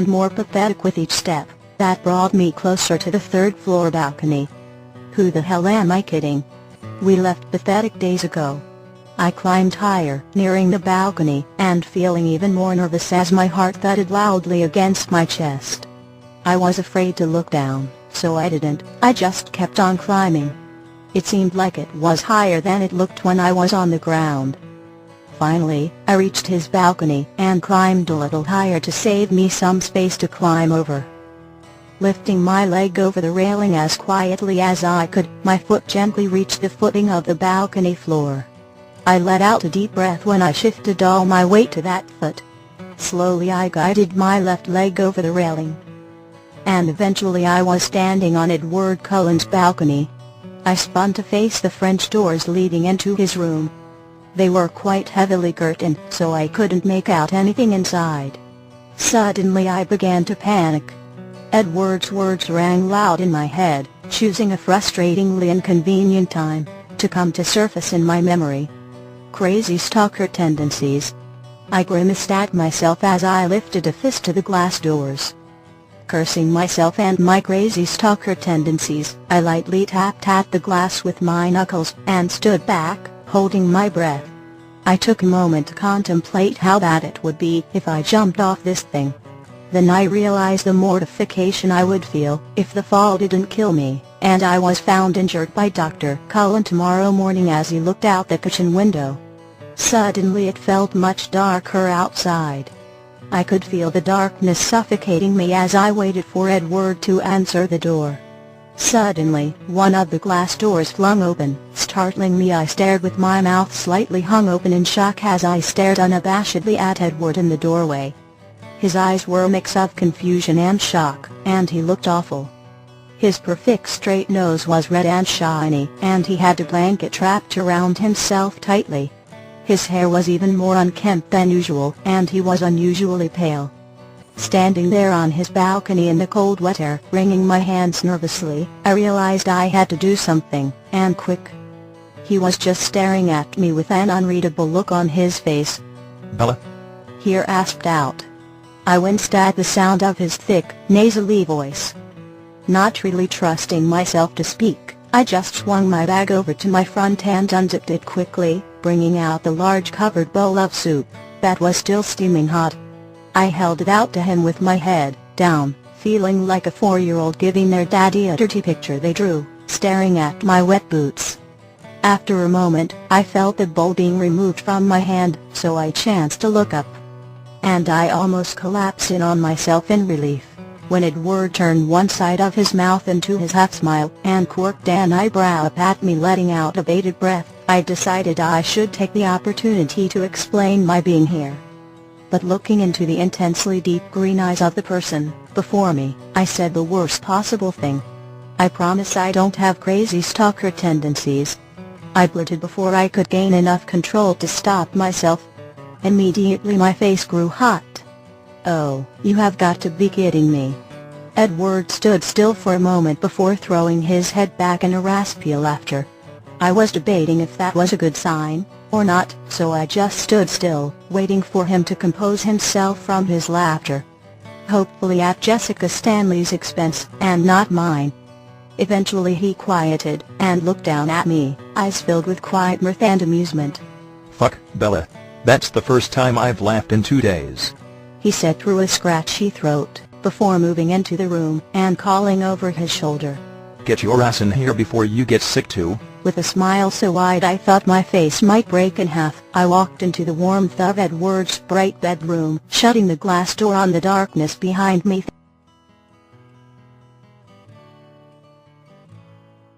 and more pathetic with each step, that brought me closer to the third-floor balcony. Who the hell am I kidding? We left pathetic days ago. I climbed higher, nearing the balcony, and feeling even more nervous as my heart thudded loudly against my chest. I was afraid to look down, so I didn't. I just kept on climbing. It seemed like it was higher than it looked when I was on the ground. Finally, I reached his balcony and climbed a little higher to save me some space to climb over. Lifting my leg over the railing as quietly as I could, my foot gently reached the footing of the balcony floor. I let out a deep breath when I shifted all my weight to that foot. Slowly I guided my left leg over the railing. And eventually I was standing on Edward Cullen's balcony. I spun to face the French doors leading into his room. They were quite heavily curtained, so I couldn't make out anything inside. Suddenly I began to panic. Edward's words rang loud in my head, choosing a frustratingly inconvenient time to come to surface in my memory. Crazy stalker tendencies. I grimaced at myself as I lifted a fist to the glass doors. Cursing myself and my crazy stalker tendencies, I lightly tapped at the glass with my knuckles and stood back, holding my breath. I took a moment to contemplate how bad it would be if I jumped off this thing. Then I realized the mortification I would feel if the fall didn't kill me, and I was found injured by Dr. Cullen tomorrow morning as he looked out the kitchen window. Suddenly it felt much darker outside. I could feel the darkness suffocating me as I waited for Edward to answer the door. Suddenly, one of the glass doors flung open, startling me. I stared with my mouth slightly hung open in shock as I stared unabashedly at Edward in the doorway. His eyes were a mix of confusion and shock, and he looked awful. His perfect straight nose was red and shiny, and he had a blanket wrapped around himself tightly. His hair was even more unkempt than usual, and he was unusually pale. Standing there on his balcony in the cold wet air, wringing my hands nervously, I realized I had to do something, and quick. He was just staring at me with an unreadable look on his face. "Bella?" he rasped out. I winced at the sound of his thick, nasally voice. Not really trusting myself to speak, I just swung my bag over to my front and unzipped it quickly, bringing out the large covered bowl of soup that was still steaming hot. I held it out to him with my head down, feeling like a 4-year-old giving their daddy a dirty picture they drew, staring at my wet boots. After a moment, I felt the bowl being removed from my hand, so I chanced to look up. And I almost collapsed in on myself in relief, when Edward turned one side of his mouth into his half smile and quirked an eyebrow up at me, letting out a bated breath. I decided I should take the opportunity to explain my being here. But looking into the intensely deep green eyes of the person before me, I said the worst possible thing. "I promise I don't have crazy stalker tendencies," I blurted before I could gain enough control to stop myself. Immediately my face grew hot. "Oh, you have got to be kidding me." Edward stood still for a moment before throwing his head back in a raspy laughter. I was debating if that was a good sign or not, so I just stood still, waiting for him to compose himself from his laughter. Hopefully at Jessica Stanley's expense, and not mine. Eventually he quieted, and looked down at me, eyes filled with quiet mirth and amusement. "Fuck, Bella. That's the first time I've laughed in 2 days," he said through a scratchy throat, before moving into the room and calling over his shoulder. "Get your ass in here before you get sick too." With a smile so wide I thought my face might break in half, I walked into the warmth of Edward's bright bedroom, shutting the glass door on the darkness behind me.